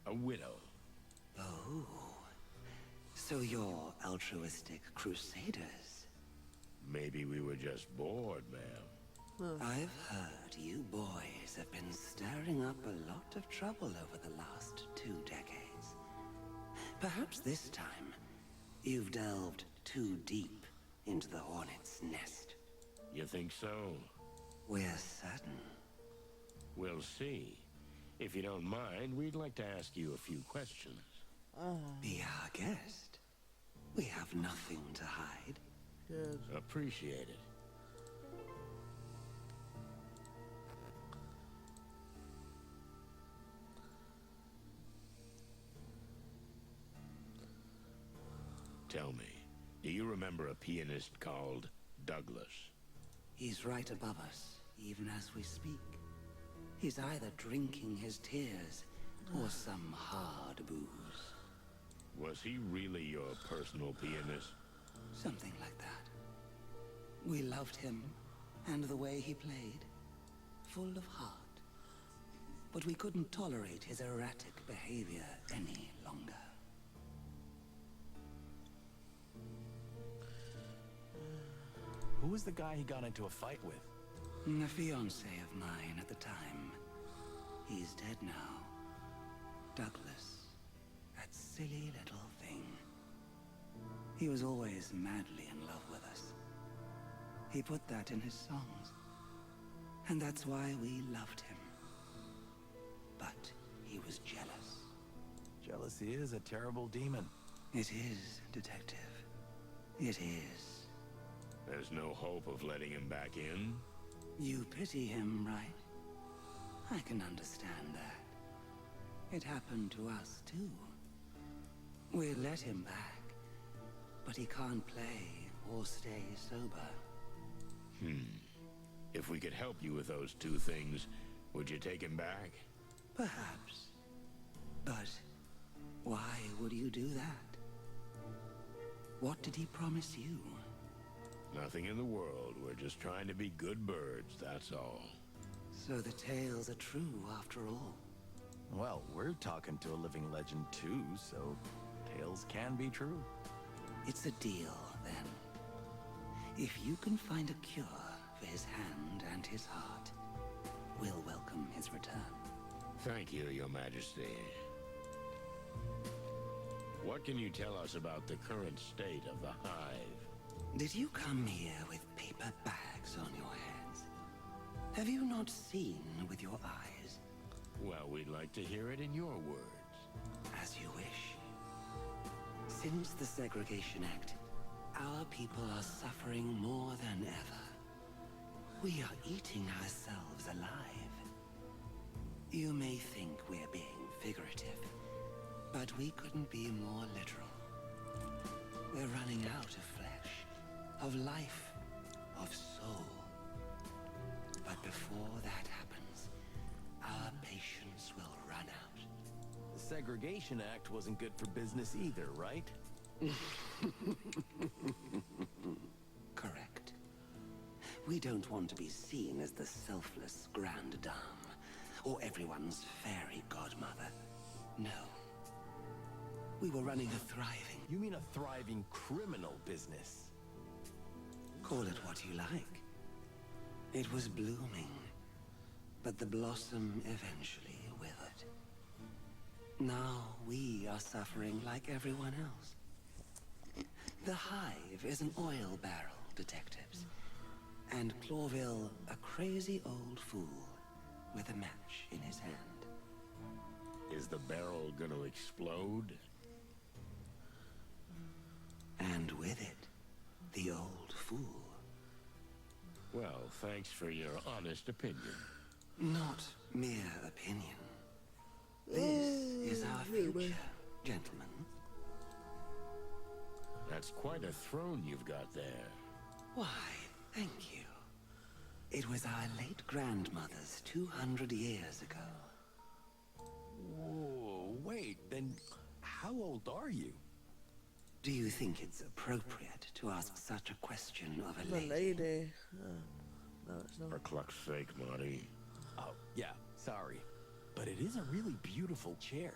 A widow. Oh. So you're altruistic crusaders? Maybe we were just bored, ma'am. I've heard you boys have been stirring up a lot of trouble over the last 2 decades. Perhaps this time, you've delved too deep into the hornet's nest. You think so? We're certain. We'll see. If you don't mind, we'd like to ask you a few questions. Be our guest. We have nothing to hide. good. Appreciate it. Tell me, do you remember a pianist called Douglas? He's right above us, even as we speak. He's either drinking his tears or some hard booze. Was he really your personal pianist? Something like that. We loved him and the way he played. Full of heart. But we couldn't tolerate his erratic behavior any longer. Who was the guy he got into a fight with? A fiancé of mine at the time. He's dead now. Douglas. That silly little thing. He was always madly in love with us. He put that in his songs. And that's why we loved him. But he was jealous. Jealousy is a terrible demon. It is, Detective. It is. There's no hope of letting him back in? You pity him, right? I can understand that. It happened to us, too. We let him back, but he can't play or stay sober. If we could help you with those two things, would you take him back? Perhaps. But why would you do that? What did he promise you? Nothing in the world. We're just trying to be good birds, that's all. So the tales are true after all. Well, we're talking to a living legend too, so tales can be true. It's a deal, then. If you can find a cure for his hand and his heart, we'll welcome his return. Thank you, Your Majesty. What can you tell us about the current state of the Hive? Did you come here with paper bags on your heads? Have you not seen with your eyes? Well, we'd like to hear it in your words. As you wish. Since the Segregation Act, our people are suffering more than ever. We are eating ourselves alive. You may think we're being figurative, but we couldn't be more literal. We're running out of flesh, of life, of soul. But before that happens, our patience will run out. The Segregation Act wasn't good for business either, right? Correct. We don't want to be seen as the selfless grande dame, or everyone's fairy godmother. No. We were running a thriving... You mean a thriving criminal business? Call it what you like. It was blooming, but the blossom eventually withered. Now we are suffering like everyone else. The Hive is an oil barrel, detectives. And Clawville, a crazy old fool with a match in his hand. Is the barrel gonna explode? And with it, the old fool. Well, thanks for your honest opinion. Not mere opinion. This is our future, gentlemen. That's quite a throne you've got there. Why, thank you. It was our late grandmother's 200 years ago. Whoa, wait, then how old are you? Do you think it's appropriate to ask such a question of a The lady? lady. No, it's not. For cluck's sake, Marty. Oh, yeah, sorry. But it is a really beautiful chair.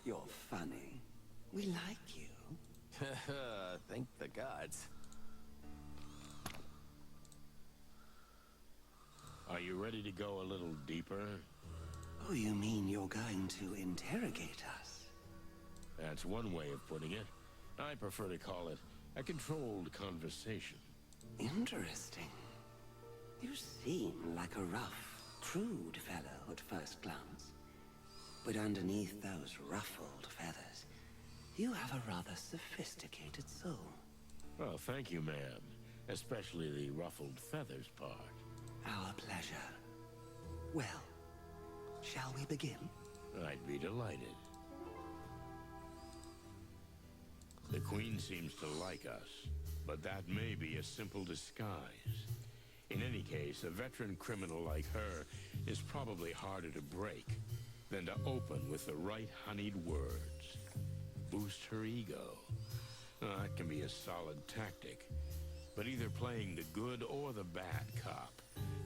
You're funny. We like you. Thank the gods. Are you ready to go a little deeper? Oh, you mean you're going to interrogate us? That's one way of putting it. I prefer to call it a controlled conversation. Interesting. You seem like a rough, crude fellow at first glance. But underneath those ruffled feathers, you have a rather sophisticated soul. Well, thank you, ma'am. Especially the ruffled feathers part. Our pleasure. Well, shall we begin? I'd be delighted. The Queen seems to like us, but that may be a simple disguise. In any case, a veteran criminal like her is probably harder to break than to open with the right honeyed words. Boost her ego. That can be a solid tactic, but either playing the good or the bad cop.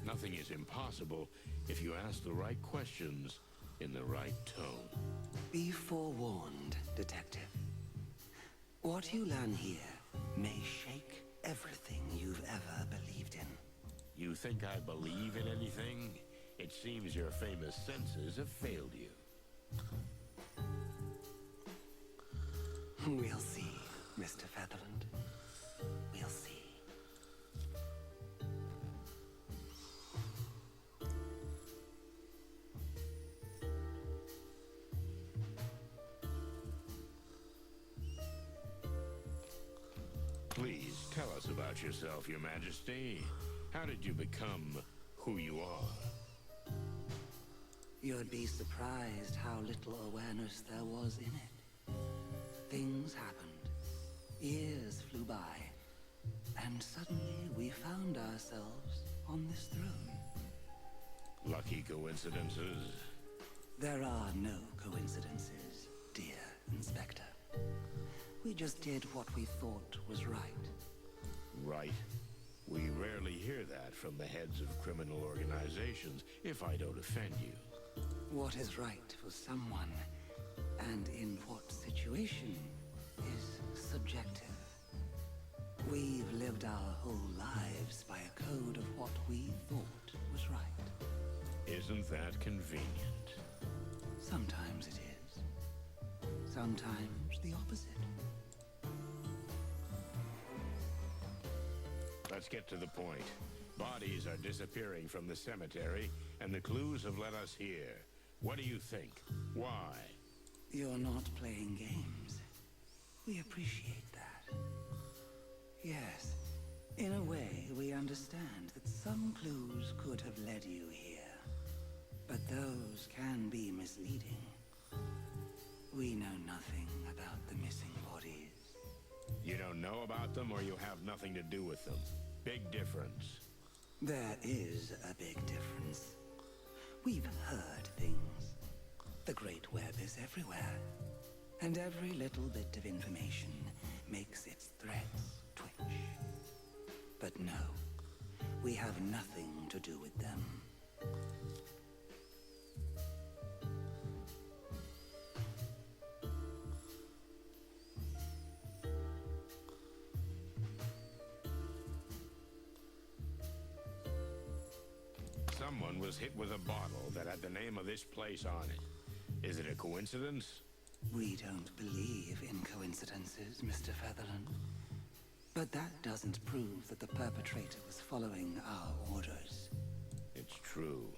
Nothing is impossible if you ask the right questions in the right tone. Be forewarned, detective. What you learn here may shake everything you've ever believed in. You think I believe in anything? It seems your famous senses have failed you. We'll see, Mr. Featherland. We'll see. Please tell us about yourself, Your Majesty. How did you become who you are? You'd be surprised how little awareness there was in it. Years flew by, and suddenly we found ourselves on this throne. Lucky coincidences? There are no coincidences, dear Inspector. We just did what we thought was right. Right. We rarely hear that from the heads of criminal organizations, if I don't offend you. What is right for someone, and in what situation, is subjective. We've lived our whole lives by a code of what we thought was right. Isn't that convenient? Sometimes it is. Sometimes the opposite. Let's get to the point. Bodies are disappearing from the cemetery, and the clues have led us here. What do you think? Why? You're not playing games. We appreciate that. Yes, in a way, we understand that some clues could have led you here. But those can be misleading. We know nothing about the missing bodies. You don't know about them, or you have nothing to do with them. Big difference. There is a big difference. We've heard things. The Great Web is everywhere. And every little bit of information makes its threads twitch. But no, we have nothing to do with them. Someone was hit with a bottle that had the name of this place on it. Is it a coincidence? We don't believe in coincidences, Mr. Featherland. But that doesn't prove that the perpetrator was following our orders. It's true.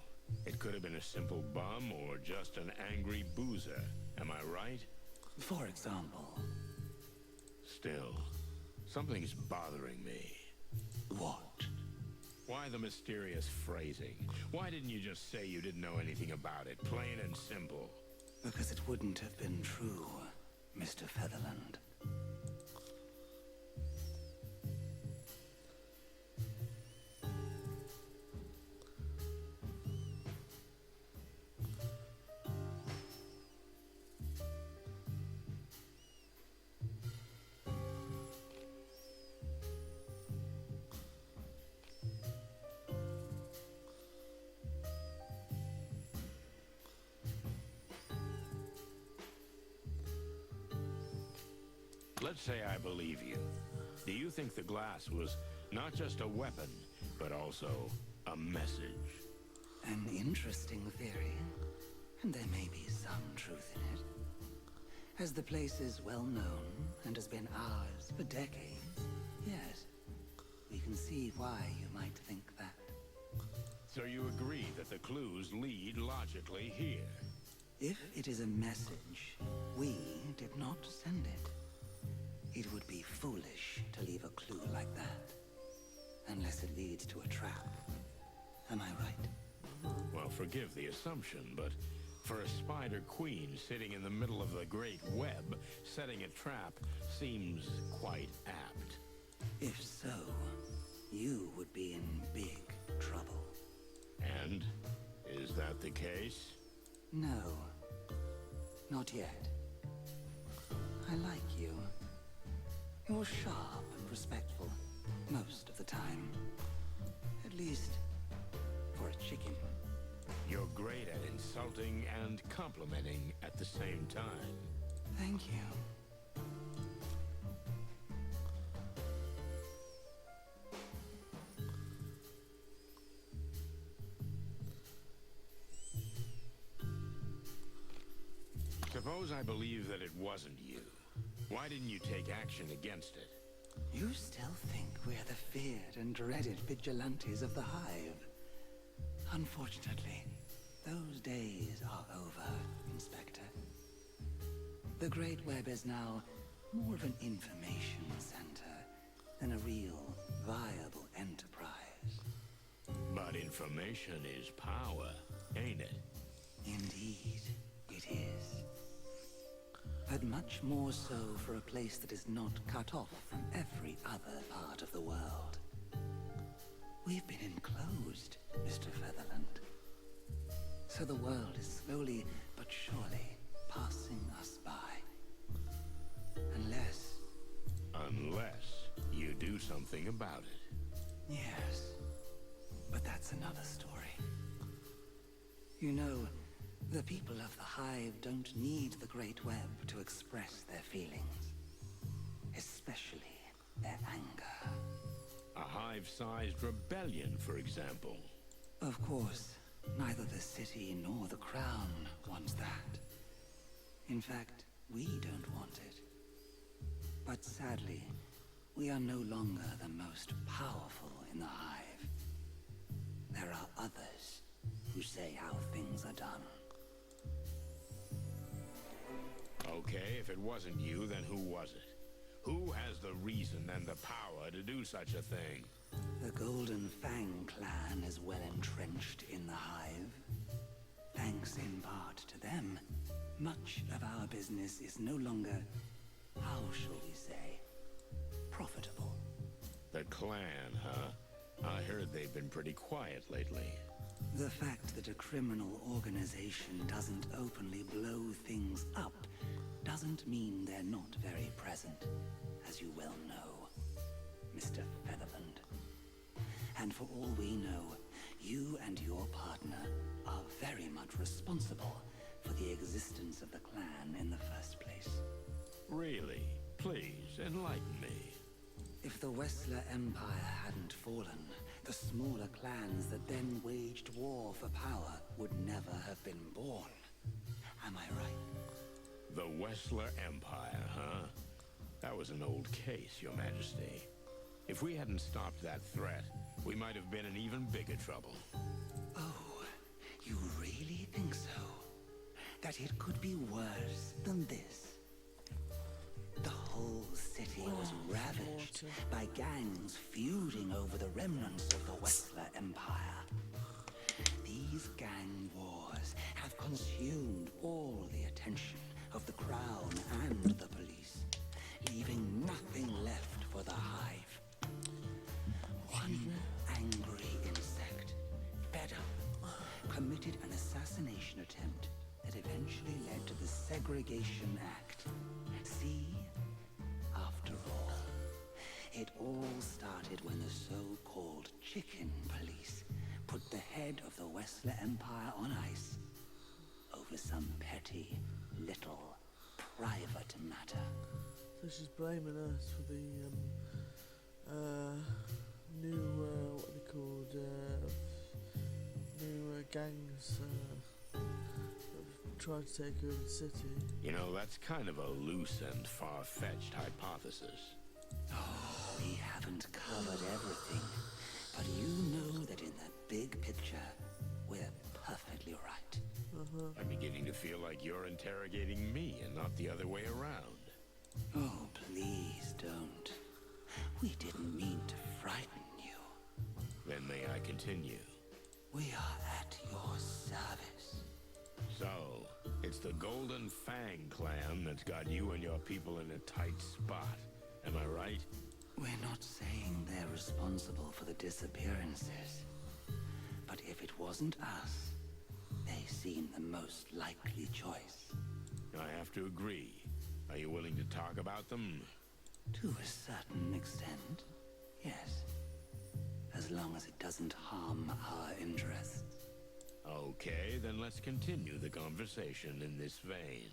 It could have been a simple bum or just an angry boozer. Am I right? For example. Still, something's bothering me. What? Why the mysterious phrasing? Why didn't you just say you didn't know anything about it, plain and simple? Because it wouldn't have been true, Mr. Featherland. Let's say I believe you. Do you think the glass was not just a weapon, but also a message? An interesting theory, and there may be some truth in it. As the place is well known and has been ours for decades, yes, we can see why you might think that. So you agree that the clues lead logically here? If it is a message, we did not send it. It would be foolish to leave a clue like that, unless it leads to a trap. Am I right? Well, forgive the assumption, but for a spider queen sitting in the middle of the great web, setting a trap seems quite apt. If so, you would be in big trouble. And is that the case? No, not yet. I like you. You're sharp and respectful, most of the time. At least, for a chicken. You're great at insulting and complimenting at the same time. Thank you. Suppose I believe that it wasn't you. Why didn't you take action against it? You still think we're the feared and dreaded vigilantes of the Hive. Unfortunately, those days are over, Inspector. The Great Web is now more of an information center than a real, viable enterprise. But information is power, ain't it? Indeed, it is. but much more so for a place that is not cut off from every other part of the world. We've been enclosed, Mr. Featherland. So the world is slowly but surely passing us by. Unless you do something about it. Yes, but that's another story. You know, the people of the Hive don't need the Great Web to express their feelings. Especially their anger. A hive-sized rebellion, for example. Of course, neither the city nor the crown wants that. In fact, we don't want it. But sadly, we are no longer the most powerful in the Hive. There are others who say how things are done. Okay, if it wasn't you, then who was it? Who has the reason and the power to do such a thing? The Golden Fang clan is well entrenched in the Hive. Thanks in part to them, much of our business is no longer, how shall we say, profitable. The clan, huh? I heard they've been pretty quiet lately. The fact that a criminal organization doesn't openly blow things up doesn't mean they're not very present, as you well know, Mr. Featherland. And for all we know, you and your partner are very much responsible for the existence of the clan in the first place. Really? Please, enlighten me. If the Wessler Empire hadn't fallen, the smaller clans that then waged war for power would never have been born. Am I right? The Wessler Empire, huh? That was an old case, Your Majesty. If we hadn't stopped that threat, we might have been in even bigger trouble. Oh, you really think so? That it could be worse than this? The whole city was ravaged by gangs feuding over the remnants of the Wessler Empire. These gang wars have consumed all the attention of the Crown and the police, leaving nothing left for the Hive. One angry insect, fed up, committed an assassination attempt that eventually led to the Segregation Act. See? After all, it all started when the so-called Chicken Police put the head of the Wessler Empire on ice over some petty, little, private matter. So she's blaming us for the new what are they called, new gangs that tried to take over the city. You know, that's kind of a loose and far-fetched hypothesis. Oh, we haven't covered everything, but you know that in the big picture, we're perfectly right. I'm beginning to feel like you're interrogating me and not the other way around. Oh, please don't. We didn't mean to frighten you. Then may I continue? We are at your service. So, it's the Golden Fang clan that's got you and your people in a tight spot. Am I right? We're not saying they're responsible for the disappearances. But if it wasn't us, they seem the most likely choice. I have to agree. Are you willing to talk about them? To a certain extent, yes. As long as it doesn't harm our interests. Okay, then let's continue the conversation in this vein.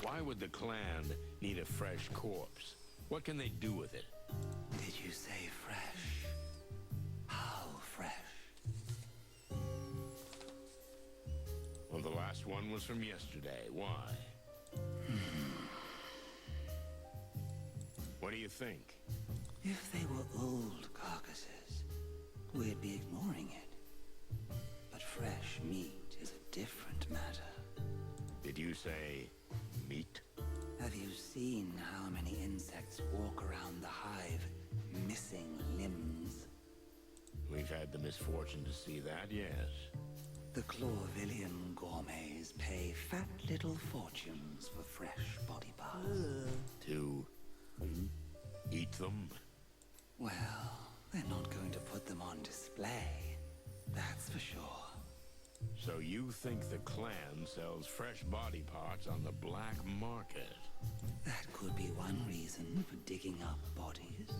Why would the clan need a fresh corpse? What can they do with it? Did you say fresh? How fresh? Well, the last one was from yesterday. Why? What do you think? If they were old carcasses, we'd be ignoring it. fresh meat is a different matter. Did you say meat? Have you seen how many insects walk around the hive, missing limbs? We've had the misfortune to see that, yes. The Clawvillian gourmets pay fat little fortunes for fresh body parts. To eat them? Well, they're not going to put them on display, that's for sure. So you think the clan sells fresh body parts on the black market? That could be one reason for digging up bodies.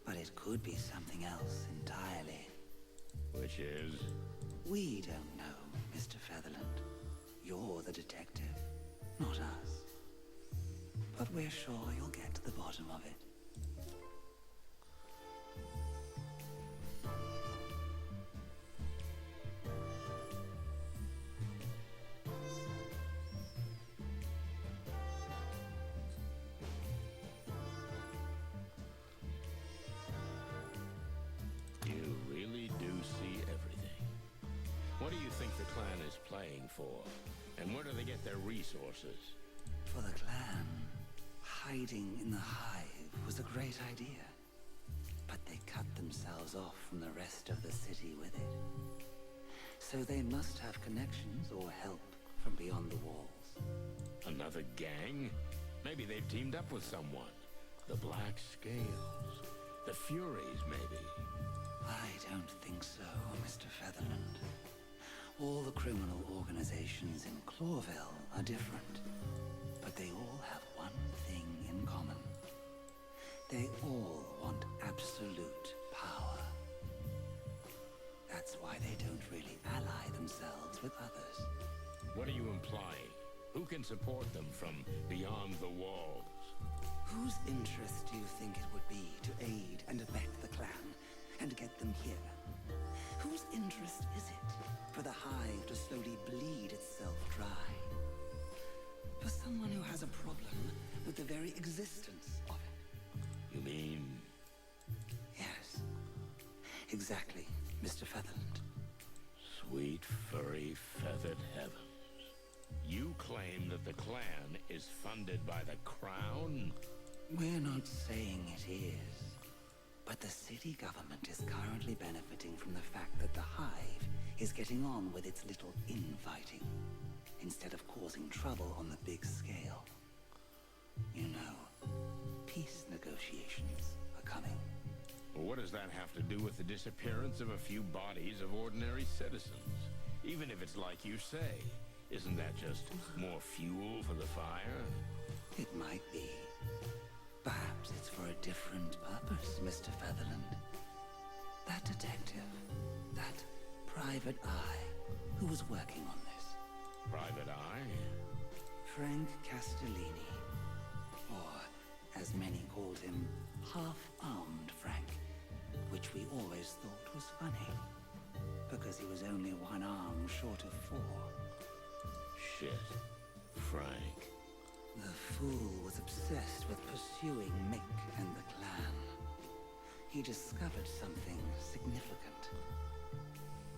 But it could be something else entirely. Which is? We don't know, Mr. Featherland. You're the detective, not us. But we're sure you'll get to the bottom of it. You really do see everything. What do you think the clan is playing for? And where do they get their resources? For the clan, hiding in the hive was a great idea. But they cut themselves off from the rest of the city with it. So they must have connections or help from beyond the walls. Another gang? Maybe they've teamed up with someone. The Black Scales. The Furies, maybe. I don't think so, Mr. Featherland. All the criminal organizations in Clawville are different, but they all have one thing in common. They all want absolute power. That's why they don't really ally themselves with others. What are you implying? Who can support them from beyond the walls? Whose interest do you think it would be to aid and abet the clan and get them here? Whose interest is it for the hive to slowly bleed itself dry? For someone who has a problem with the very existence of it. You mean? Yes. Exactly, Mr. Featherland. Sweet, furry, feathered heavens. You claim that the clan is funded by the crown? We're not saying it is. But the city government is currently benefiting from the fact that the hive is getting on with its little infighting, instead of causing trouble on the big scale. You know, peace negotiations are coming. Well, what does that have to do with the disappearance of a few bodies of ordinary citizens? Even if it's like you say, isn't that just more fuel for the fire? It might be. Perhaps it's for a different purpose, Mr. Featherland. That detective, that private eye, who was working on this. Private Eye? Frank Castellini. Or, as many called him, half-armed Frank, which we always thought was funny, because he was only one arm short of four. Shit. Frank. The fool was obsessed with pursuing Mick and the clan. He discovered something significant.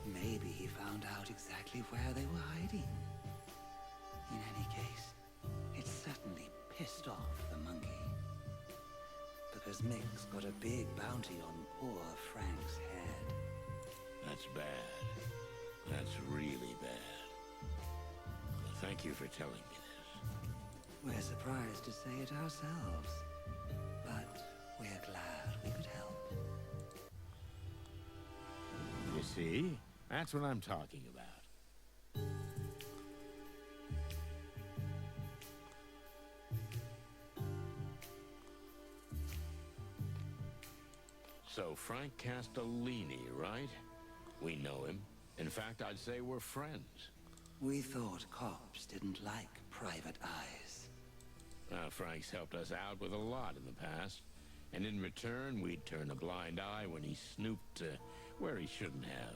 Maybe he found out exactly where they were hiding. In any case, it certainly pissed off the monkey. Because Mick's got a big bounty on poor Frank's head. That's bad. That's really bad. Thank you for telling me this. We're surprised to say it ourselves, but we're glad we could help. You see? That's what I'm talking about. So, Frank Castellini, right? We know him. In fact, I'd say we're friends. We thought cops didn't like private eyes. Frank's helped us out with a lot in the past. And in return, we'd turn a blind eye when he snooped where he shouldn't have.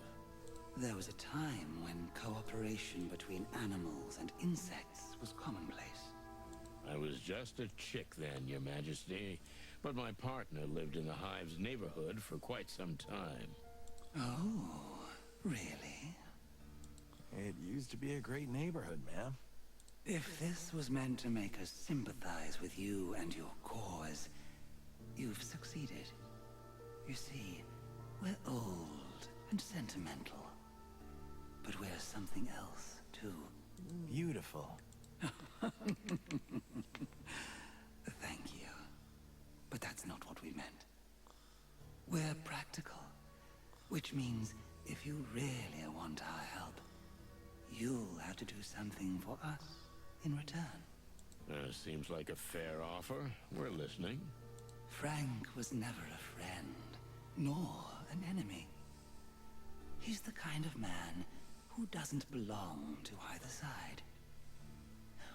There was a time when cooperation between animals and insects was commonplace. I was just a chick then, Your Majesty. But my partner lived in the Hive's neighborhood for quite some time. Oh, really? Used to be a great neighborhood, man. If this was meant to make us sympathize with you and your cause, you've succeeded. You see, we're old and sentimental. But we're something else, too. Beautiful. Thank you. But that's not what we meant. We're practical. Which means if you really want our help, you'll have to do something for us in return. Seems like a fair offer. We're listening. Frank was never a friend, nor an enemy. He's the kind of man who doesn't belong to either side.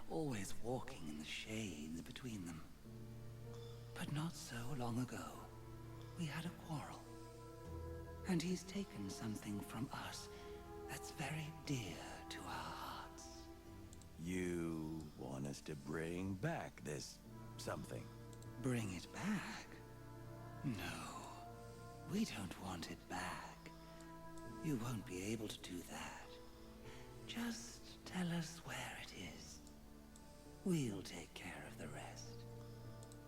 Always walking in the shades between them. But not so long ago, we had a quarrel. And he's taken something from us that's very dear to our hearts. You want us to bring back this something? Bring it back? No, we don't want it back. You won't be able to do that. Just tell us where it is. We'll take care of the rest.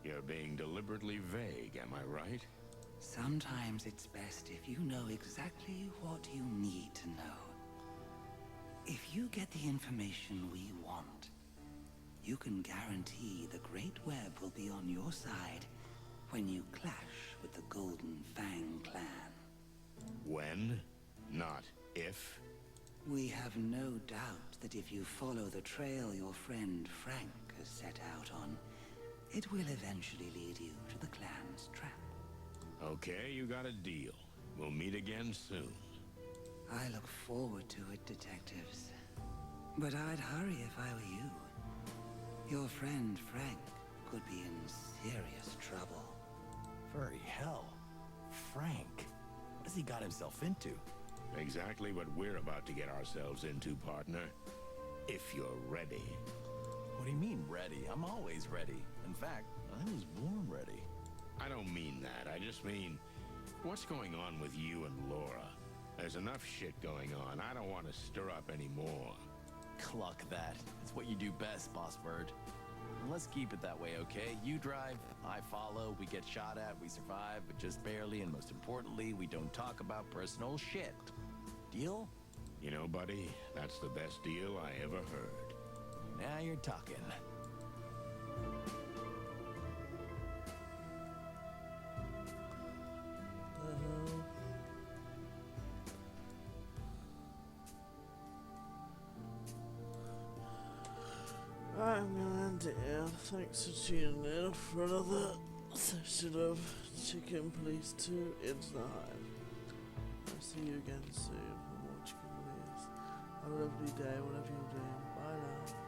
You're being deliberately vague, am I right? Sometimes it's best if you know exactly what you need to know. If you get the information we want, you can guarantee the Great Web will be on your side when you clash with the Golden Fang clan. When, not if. We have no doubt that if you follow the trail your friend Frank has set out on, it will eventually lead you to the clan's trap. Okay, you got a deal. We'll meet again soon. I look forward to it, detectives. But I'd hurry if I were you. Your friend Frank could be in serious trouble. Furry hell. Frank. What has he got himself into? Exactly what we're about to get ourselves into, partner. If you're ready. What do you mean, ready? I'm always ready. In fact, I was born ready. I don't mean that. I just mean, what's going on with you and Laura? There's enough shit going on. I don't want to stir up any more. Cluck that. It's what you do best, Boss Bird. And let's keep it that way, okay? You drive, I follow, we get shot at, we survive, but just barely, and most importantly, we don't talk about personal shit. Deal? You know, buddy, that's the best deal I ever heard. Now you're talking. Right, I'm gonna end it here. Thanks for tuning in for another session of Chicken Police 2 Into the Hive. I'll see you again soon for more Chicken Police. Have a lovely day, whatever you're doing. Bye now.